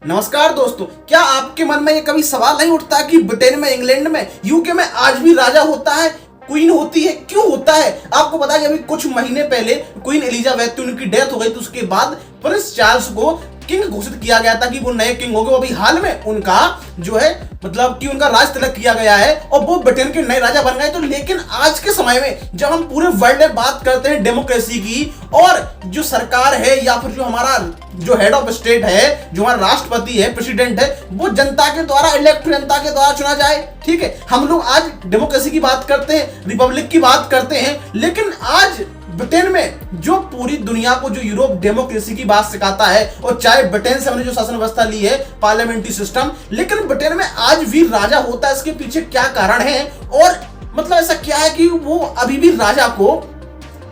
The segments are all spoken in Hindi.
नमस्कार दोस्तों, क्या आपके मन में ये कभी सवाल नहीं उठता कि ब्रिटेन में, इंग्लैंड में, यूके में आज भी राजा होता है, क्वीन होती है, क्यों होता है? आपको पता है कि अभी कुछ महीने पहले क्वीन एलिजाबेथ थी, उनकी डेथ हो गई, तो उसके बाद प्रिंस चार्ल्स को किंग घोषित किया गया था कि वो नए किंग हो गए। अभी हाल में उनका जो है मतलब कि उनका राज तिलक किया गया है और वो ब्रिटेन के नए राजा बन गए। तो लेकिन आज के समय में जब हम पूरे वर्ल्ड में बात करते हैं डेमोक्रेसी की, और जो सरकार है या फिर जो हमारा जो हेड ऑफ स्टेट है, जो हमारा राष्ट्रपति है, प्रेसिडेंट है, वो जनता के द्वारा इलेक्ट, जनता के द्वारा चुना जाए। ठीक है, हम लोग आज डेमोक्रेसी की बात करते हैं, रिपब्लिक की बात करते हैं, लेकिन आज ब्रिटेन में जो पूरी दुनिया को जो यूरोप डेमोक्रेसी की बात सिखाता है, और चाहे ब्रिटेन से हमने जो शासन व्यवस्था ली है पार्लियामेंट्री सिस्टम, लेकिन ब्रिटेन में आज भी राजा होता है। इसके पीछे क्या कारण है और मतलब ऐसा क्या है कि वो अभी भी राजा को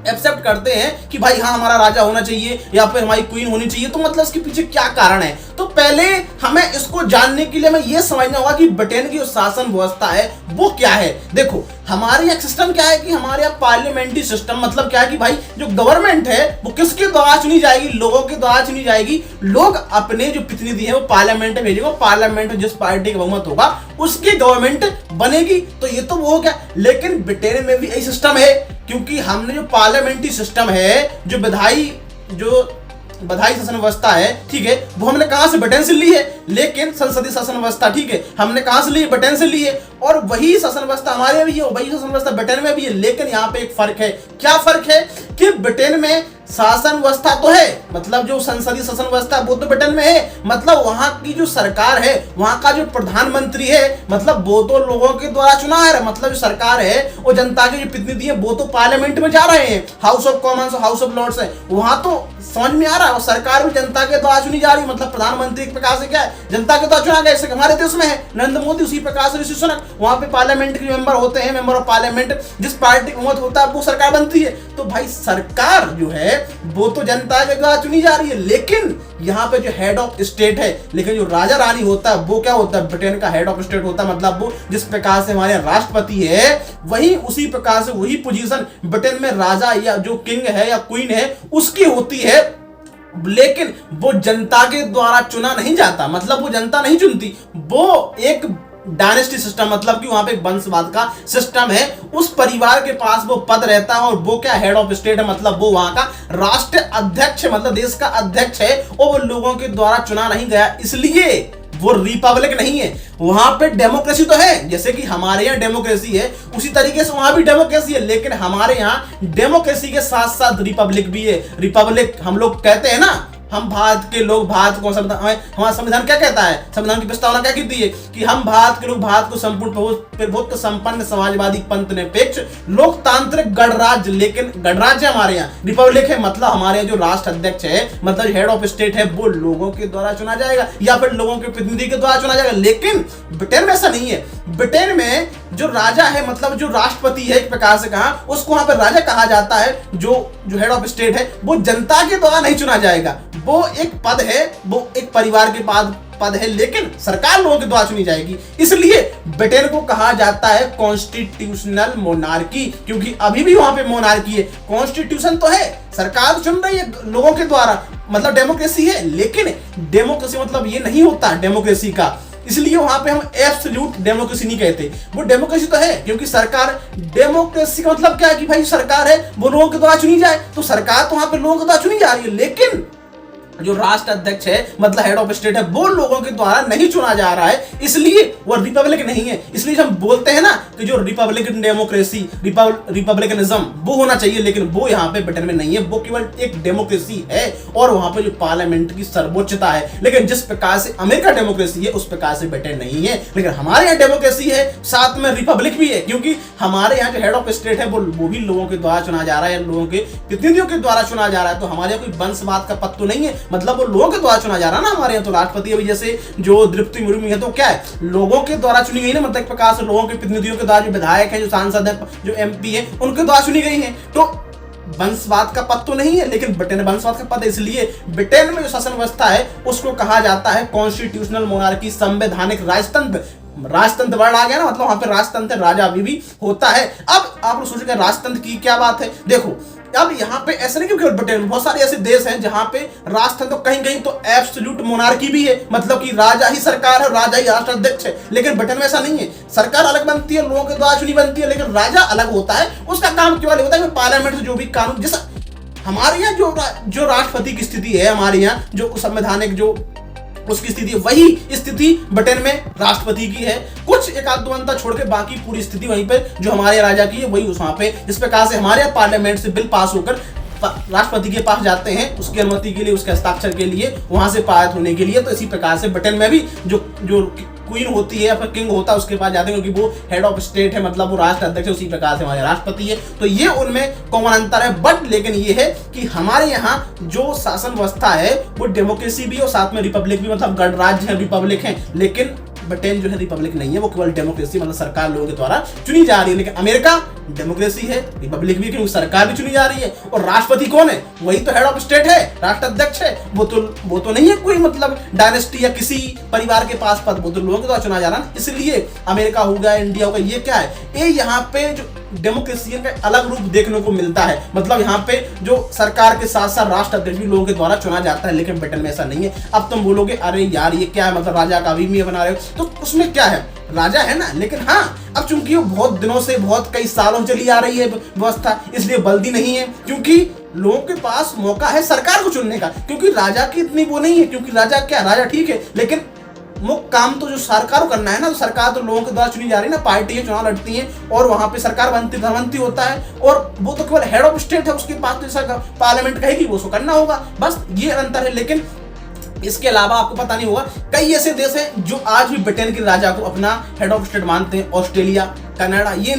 एक्सेप्ट करते हैं कि भाई हाँ हमारा राजा होना चाहिए या फिर हमारी क्वीन होनी चाहिए? तो मतलब इसके पीछे क्या कारण है? तो पहले हमें इसको जानने के लिए हमें यह समझना होगा कि ब्रिटेन की जो शासन व्यवस्था है वो क्या है। देखो, हमारे यहाँ सिस्टम क्या है कि हमारे यहाँ पार्लियामेंट्री सिस्टम मतलब क्या है कि भाई जो गवर्नमेंट है वो किसके द्वारा चुनी जाएगी? लोगों के द्वारा चुनी जाएगी। लोग अपने जो प्रतिनिधि है वो पार्लियामेंट में भेजेंगे, पार्लियामेंट में जिस पार्टी का बहुमत होगा उसकी गवर्नमेंट बनेगी। तो ये तो वो हो गया, लेकिन ब्रिटेन में भी यही सिस्टम है, क्योंकि हमने जो पार्लियामेंट्री सिस्टम है, जो बधाई शासन व्यवस्था है, ठीक है, वो हमने कहां से? ब्रिटेन से ली है। लेकिन संसदीय शासन व्यवस्था, ठीक है, हमने कहां से ली है? ब्रिटेन से ली है। और वही शासन व्यवस्था हमारे भी है, वही शासन व्यवस्था ब्रिटेन में भी है। लेकिन यहाँ पे एक फर्क है। क्या फर्क है? कि ब्रिटेन में शासन व्यवस्था तो है, मतलब जो संसदीय शासन व्यवस्था वो तो ब्रिटेन में है, मतलब वहां की जो सरकार है, वहां का जो प्रधानमंत्री है, मतलब वो तो लोगों के द्वारा चुना है। मतलब जो सरकार है और जनता के जो प्रतिनिधि है वो तो पार्लियामेंट में जा रहे हैं, हाउस ऑफ कॉमन्स और हाउस ऑफ लॉर्ड्स है, वहां तो समझ में आ रहा है। और सरकार भी जनता के द्वारा चुनी जा रही है, मतलब प्रधानमंत्री एक प्रकार से क्या है, जनता के द्वारा चुना गया। जैसे हमारे देश में है नरेंद्र मोदी, उसी प्रकार से ऋषि सुनक, वहां पे पार्लियामेंट के मेंबर होते हैं, मेंबर ऑफ पार्लियामेंट, जिस पार्टी का मत होता है वो सरकार बनती है। तो भाई सरकार जो है वो तो जनता के द्वारा चुनी जा रही है, लेकिन यहाँ पे जो हेड ऑफ स्टेट है, लेकिन जो राजा रानी होता है वो क्या होता है? ब्रिटेन का हेड ऑफ स्टेट होता है। मतलब वो जिस प्रकार से हमारे राष्ट्रपति है, वही उसी प्रकार से वही पोजीशन ब्रिटेन में राजा या जो किंग है या क्वीन है उसकी होती है। लेकिन वो जनता के द्वारा चुना नहीं जाता, मतलब वो जनता नहीं चुनती, वो एक डायनेस्टी सिस्टम, मतलब कि वहां पे एक वंशवाद का सिस्टम है। उस परिवार के पास वो पद रहता है और वो क्या हेड ऑफ स्टेट है, मतलब वो वहां का राष्ट्र अध्यक्ष, मतलब देश का अध्यक्ष है, और वो लोगों के द्वारा चुना नहीं गया, इसलिए वो रिपब्लिक नहीं है। वहां पे डेमोक्रेसी तो है, जैसे कि हमारे यहाँ डेमोक्रेसी है उसी तरीके से वहां भी डेमोक्रेसी है, लेकिन हमारे यहाँ डेमोक्रेसी के साथ साथ रिपब्लिक भी है। रिपब्लिक हम लोग कहते हैं ना, हम भारत के लोग, भारत को हमारा संविधान क्या कहता है? संविधान की प्रस्तावना क्या कहती है कि हम भारत के लोग भारत को संपूर्ण प्रभुत्व संपन्न समाजवादी पंथ निरपेक्ष लोकतांत्रिक गणराज्य, लेकिन गणराज्य हमारे यहाँ रिपब्लिक है। मतलब हमारे यहाँ जो राष्ट्र अध्यक्ष है, मतलब हेड ऑफ स्टेट है, वो लोगों के द्वारा चुना जाएगा या फिर लोगों के प्रतिनिधि के द्वारा चुना जाएगा। लेकिन ब्रिटेन में ऐसा नहीं है। ब्रिटेन में जो राजा है, मतलब जो राष्ट्रपति है एक प्रकार से कहा, उसको वहां पर राजा कहा जाता है। जो हेड ऑफ स्टेट है वो जनता के द्वारा नहीं चुना जाएगा, वो एक पद है, वो एक परिवार के पद है, लेकिन सरकार लोगों के द्वारा चुनी जाएगी। इसलिए ब्रिटेन को कहा जाता है कॉन्स्टिट्यूशनल मोनार्की, क्योंकि अभी भी वहां पे मोनार्की है। कॉन्स्टिट्यूशन तो है, सरकार चुन रही है लोगों के द्वारा, मतलब डेमोक्रेसी है, लेकिन डेमोक्रेसी मतलब ये नहीं होता डेमोक्रेसी का। इसलिए वहां पे हम एब्सोल्यूट डेमोक्रेसी नहीं कहते, वो डेमोक्रेसी तो है, क्योंकि सरकार, डेमोक्रेसी का मतलब क्या है कि भाई सरकार है वो लोगों के द्वारा चुनी जाए, तो सरकार तो वहां पे लोगों के द्वारा चुनी जा रही है, लेकिन जो राष्ट्र अध्यक्ष है, मतलब हेड ऑफ स्टेट है, वो लोगों के द्वारा नहीं चुना जा रहा है, इसलिए वो रिपब्लिक नहीं है। इसलिए हम बोलते हैं ना कि जो रिपब्लिकन डेमोक्रेसी, रिपब्लिकनिज्म वो होना चाहिए, लेकिन वो यहाँ पे ब्रिटेन में नहीं है। वो केवल एक डेमोक्रेसी है और वहां पे जो पार्लियामेंट की सर्वोच्चता है। लेकिन जिस प्रकार से अमेरिका डेमोक्रेसी है उस प्रकार से ब्रिटेन नहीं है। लेकिन हमारे यहाँ डेमोक्रेसी है, साथ में रिपब्लिक भी है, क्योंकि हमारे यहाँ जो हेड ऑफ स्टेट है वो भी लोगों के द्वारा चुना जा रहा है, लोगों के प्रतिनिधियों के द्वारा चुना जा रहा है। तो हमारे यहाँ कोई वंशवाद का पद तो नहीं है, मतलब वो लोगों के द्वारा चुना जा रहा है ना। हमारे यहाँ तो राष्ट्रपति अभी जैसे जो द्रौपदी मुर्मू है, तो क्या है, लोगों के द्वारा चुनी गई ना, मतलब एक प्रकार से लोगों के प्रतिनिधियों के द्वारा, जो विधायक है, जो सांसद है, जो एमपी है, उनके द्वारा चुनी गई है। तो वंशवाद का पद तो नहीं है, लेकिन ब्रिटेन वंशवाद का पद है। इसलिए ब्रिटेन में जो शासन व्यवस्था है उसको कहा जाता है कॉन्स्टिट्यूशनल मोनार्की, संवैधानिक राजतंत्र। राजतंत्र वर्ड आ गया ना, मतलब वहां पे राजतंत्र, राजा अभी भी होता है। अब आप लोग सोचेंगे राजतंत्र की क्या बात है? देखो, अब यहाँ पे ऐसा नहीं कि केवल ब्रिटेन में बहुत सारे ऐसे देश हैं जहां पे राष्ट्रतंत्र तो कहीं कहीं तो एब्सोल्यूट मोनार्की भी है, मतलब कि राजा ही सरकार है, राजा ही राष्ट्राध्यक्ष है। लेकिन ब्रिटेन में ऐसा नहीं है, सरकार अलग बनती है, लोगों के द्वारा चुनी बनती है, लेकिन राजा अलग होता है। उसका काम केवल होता है पार्लियामेंट से जो भी कानून, जैसा हमारे यहाँ जो राष्ट्रपति की स्थिति है, हमारे यहाँ जो संवैधानिक जो उसकी स्थिति, वही स्थिति ब्रिटेन में राष्ट्रपति की है। कुछ एक आध दो अंतर छोड़ के बाकी पूरी स्थिति वहीं पे जो हमारे राजा की है वही उस वहां पे। इस प्रकार से हमारे पार्लियामेंट से बिल पास होकर राष्ट्रपति के पास जाते हैं उसकी अनुमति के लिए, उसके हस्ताक्षर के लिए, वहां से पारित होने के लिए। तो इसी प्रकार से ब्रिटेन में भी जो क्वीन होती है या फिर किंग होता है उसके पास जाते हैं, क्योंकि वो हेड ऑफ स्टेट है, मतलब वो राष्ट्र अध्यक्ष है। उसी प्रकार से हमारे राष्ट्रपति है। तो ये उनमें कॉमन अंतर है। बट लेकिन ये है कि हमारे यहाँ जो शासन व्यवस्था है वो डेमोक्रेसी भी और साथ में रिपब्लिक भी, मतलब गणराज्य है, रिपब्लिक है। लेकिन ब्रिटेन जो है रिपब्लिक नहीं है, वो केवल डेमोक्रेसी, मतलब सरकार लोगों के द्वारा चुनी जा रही है। लेकिन अमेरिका डेमोक्रेसी है, रिपब्लिक भी, क्योंकि सरकार भी चुनी जा रही है। और राष्ट्रपति कौन है? वही तो हेड ऑफ स्टेट है, राष्ट्राध्यक्ष है। वो तो नहीं है कोई मतलब डायनेस्टी या किसी परिवार के पास पद, वो तो लोगों के द्वारा चुना जा रहा है। इसलिए अमेरिका हो गया, इंडिया हो गया, ये क्या है? ये यहाँ पे जो डेमोक्रेसी का अलग रूप देखने को मिलता है। मतलब यहाँ पे जो सरकार के साथ साथ राष्ट्राध्यक्ष भी लोगों के द्वारा चुना जाता है। लेकिन ब्रिटेन में ऐसा नहीं है। अब तुम बोलोगे अरे यार ये क्या है, मतलब राजा का अभी बना रहे हो, तो उसमें क्या है? राजा है ना, लेकिन हाँ अब चूंकि वो बहुत दिनों से, बहुत कई सालों चली आ रही है व्यवस्था, इसलिए बल्दी नहीं है, क्योंकि लोगों के पास मौका है सरकार को चुनने का। क्योंकि राजा की इतनी वो नहीं है, क्योंकि राजा क्या, राजा ठीक है, लेकिन मुख्य काम तो जो सरकार को करना है ना, तो सरकार तो लोगों के द्वारा चुनी जा रही है ना, पार्टी चुनाव लड़ती है और वहां पे सरकार बनती, प्रधानमंत्री होता है, और वो तो केवल हेड ऑफ स्टेट है, उसके पास जैसा पार्लियामेंट कहेगी वो उसको करना होगा। बस ये अंतर है। लेकिन इसके अलावा आपको पता नहीं होगा कई ऐसे देश हैं जो आज भी ब्रिटेन के राजा को अपना हेड ऑफ स्टेट मानते हैं। ऑस्ट्रेलिया, कनाडा, ये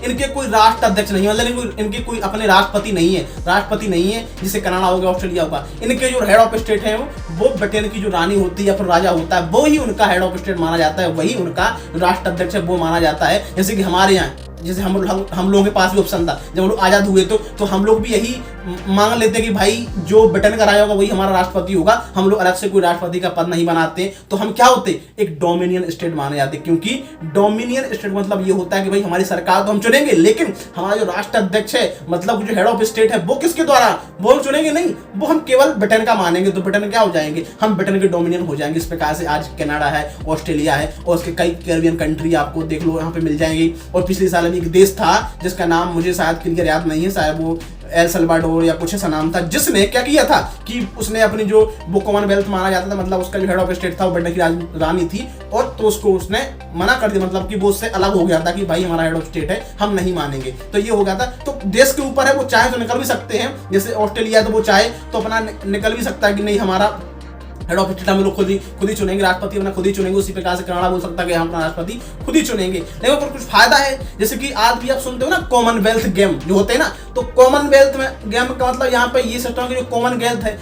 इनके कोई राष्ट्र अध्यक्ष नहीं है, मतलब इनके कोई अपने राष्ट्रपति नहीं है, जिसे कनाडा हो गया, ऑस्ट्रेलिया होगा। इनके जो हेड ऑफ स्टेट है वो ब्रिटेन की जो रानी होती है या फिर राजा होता है, वो ही उनका हेड ऑफ स्टेट माना जाता है, वही उनका राष्ट्र अध्यक्ष वो माना जाता है। जैसे कि हमारे यहाँ, जैसे हम लोगों के पास भी ऑप्शन था जब हम लोग आजाद हुए तो हम लोग भी यही मांग लेते कि भाई जो ब्रिटेन का राजा होगा वही हमारा राष्ट्रपति होगा, हम लोग अलग से कोई राष्ट्रपति का पद नहीं बनाते। तो हम क्या होते, एक डोमिनियन स्टेट माने जाते, क्योंकि डोमिनियन स्टेट मतलब ये होता है कि भाई हमारी सरकार तो हम चुनेंगे, लेकिन हमारा जो राष्ट्र अध्यक्ष है, मतलब जो हेड ऑफ स्टेट है, वो किसके द्वारा, वो हम चुनेंगे नहीं, वो हम केवल ब्रिटेन का मानेंगे। तो ब्रिटेन क्या हो जाएंगे, हम ब्रिटेन के डोमिनियन हो जाएंगे। इस प्रकार से आज कनाडा है, ऑस्ट्रेलिया है, और उसके कई कैरिबियन कंट्री आपको देख लो यहाँ पे मिल जाएंगी। और पिछले साल एक देश था जिसका नाम मुझे शायद क्लियर याद नहीं है, शायद वो एल सल्वाडोर या कुछ ऐसा नाम था, जिसने क्या किया था कि उसने अपनी जो वो कॉमनवेल्थ माना जाता था, मतलब उसका जो हेड ऑफ स्टेट था वो ब्रिटेन की रानी थी, और तो उसको उसने मना कर दिया, मतलब कि वो उससे अलग हो गया था कि भाई हमारा हेड ऑफ स्टेट है, हम नहीं मानेंगे। तो ये हो गया था। तो देश के ऊपर है, वो चाहे तो निकल भी सकते हैं। जैसे ऑस्ट्रेलिया तो वो चाहे तो अपना निकल भी सकता है कि नहीं हमारा हेड ऑफ स्टेट हम लोग खुद ही चुनेंगे, राष्ट्रपति अपना खुद ही चुनेंगे। उसी प्रकार से कनाडा बोल सकता है कि हम अपना राष्ट्रपति खुद ही चुनेंगे। लेकिन पर कुछ फायदा है, जैसे कि आज भी आप सुनते हो ना कॉमनवेल्थ गेम जो होते हैं ना, तो कॉमनवेल्थ में गेम का मतलब यहाँ पे ये सिस्टम है कि जो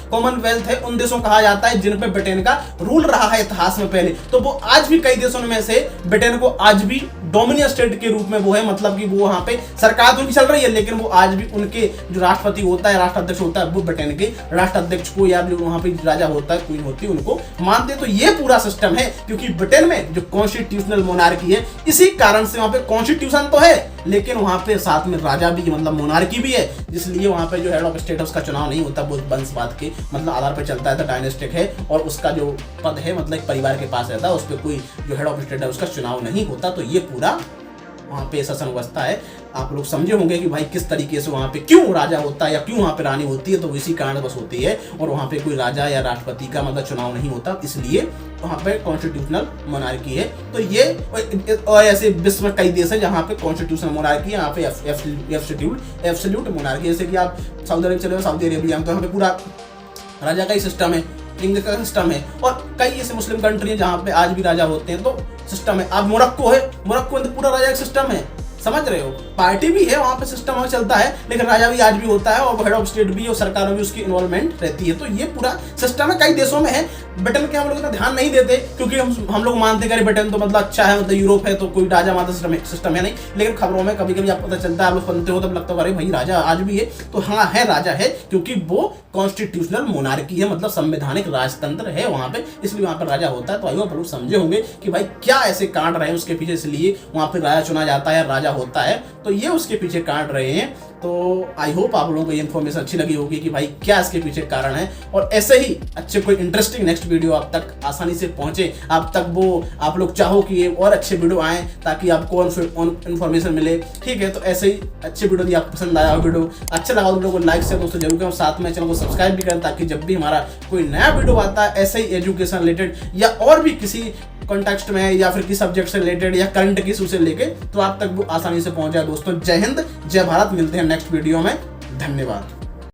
कॉमनवेल्थ है उन देशों कहा जाता है जिन पे ब्रिटेन का रूल रहा है इतिहास में पहले। तो वो आज भी कई देशों में से ब्रिटेन को आज भी डोमिनियन स्टेट के रूप में वो है, मतलब कि वो वहाँ पे सरकार तो उनकी चल रही है, लेकिन वो आज भी उनके जो राष्ट्रपति होता है, राष्ट्राध्यक्ष होता है, वो ब्रिटेन के राष्ट्राध्यक्ष को या जो वहाँ पे राजा होता है, क्वीन होती है, उनको मानते। तो ये पूरा सिस्टम है, क्योंकि ब्रिटेन में जो कॉन्स्टिट्यूशनल मोनार्की है, इसी कारण से वहाँ पे कॉन्स्टिट्यूशन तो है, लेकिन वहाँ पे साथ में राजा भी, मतलब मोनार्की भी है, इसलिए वहाँ पे जो हेड ऑफ स्टेट उसका चुनाव नहीं होता, वो वंशवाद के मतलब आधार पर चलता है, तो डायनेस्टिक है, और उसका जो पद है मतलब एक परिवार के पास रहता है, उस पर कोई जो हेड ऑफ स्टेट है उसका चुनाव नहीं होता। तो ये पूरा वहाँ पे शासन व्यवस्था है। आप लोग समझे होंगे कि भाई किस तरीके से वहाँ पे क्यों राजा होता है या क्यों वहाँ पे रानी होती है, तो इसी कारण बस होती है। और वहाँ पे कोई राजा या राष्ट्रपति का मतलब चुनाव नहीं होता, इसलिए वहाँ पे कॉन्स्टिट्यूशनल मोनार्की है। तो ये और ऐसे विश्व में कई देश है जहाँ पे कॉन्स्टिट्यूशनल मोनार्की है, यहाँ पे एब्सोल्यूट मोनार्की। जैसे कि आप सऊदी अरब चले, सऊदी अरेबिया में तो यहाँ पे पूरा राजा का ही सिस्टम है, किंग का सिस्टम है। और कई ऐसे मुस्लिम कंट्री है जहाँ पे आज भी राजा होते हैं, तो सिस्टम है। अब मोरक्को है, मोरक्को में पूरा राजा का सिस्टम है, समझ रहे हो, पार्टी भी है वहाँ पे, सिस्टम वहाँ चलता है, लेकिन राजा भी आज भी होता है, और हेड ऑफ स्टेट भी, और सरकार में भी उसकी इन्वॉल्वमेंट रहती है। तो ये पूरा सिस्टम है, कई देशों में है। ब्रिटेन के हम लोग इतना ध्यान नहीं देते, क्योंकि हम लोग मानते हैं ब्रिटेन तो मतलब अच्छा है, मतलब यूरोप है तो कोई राजा माता सिस्टम है नहीं। लेकिन खबरों में कभी कभी आपको पता चलता है, आप लोग सुनते हो तब लगता है अरे भाई राजा आज भी है। तो हाँ है, राजा है, क्योंकि वो कॉन्स्टिट्यूशनल मोनार्की है, मतलब संवैधानिक राजतंत्र है वहाँ पे, इसलिए वहाँ पर राजा होता है। तो आइए आप लोग समझे होंगे कि भाई क्या ऐसे कांड रहे उसके पीछे, इसलिए वहाँ पे राजा चुना जाता है, राजा होता है, तो ये उसके पीछे काट रहे हैं। तो आई होप आप लोगों को ये इन्फॉर्मेशन अच्छी लगी होगी कि भाई क्या इसके पीछे कारण है, और ऐसे ही अच्छे कोई इंटरेस्टिंग नेक्स्ट वीडियो आप तक आसानी से पहुंचे, आप तक वो आप लोग चाहो कि ये और अच्छे वीडियो आए ताकि आपको इन्फॉर्मेशन मिले, ठीक है। तो ऐसे ही अच्छे वीडियो, यदि आपको पसंद आया हो वीडियो, अच्छा लगा वीडियो को लाइक से दोस्तों जरूर करें, साथ में चैनल को सब्सक्राइब भी करें ताकि जब भी हमारा कोई नया वीडियो आता है ऐसे ही एजुकेशन रिलेटेड या और भी किसी कॉन्टेक्स्ट में या फिर किसी सब्जेक्ट से रिलेटेड या करंट की इशू से लेके, तो आप तक वो आसानी से पहुंच जाए दोस्तों। जय हिंद, जय भारत, मिलते हैं नेक्स्ट वीडियो में, धन्यवाद।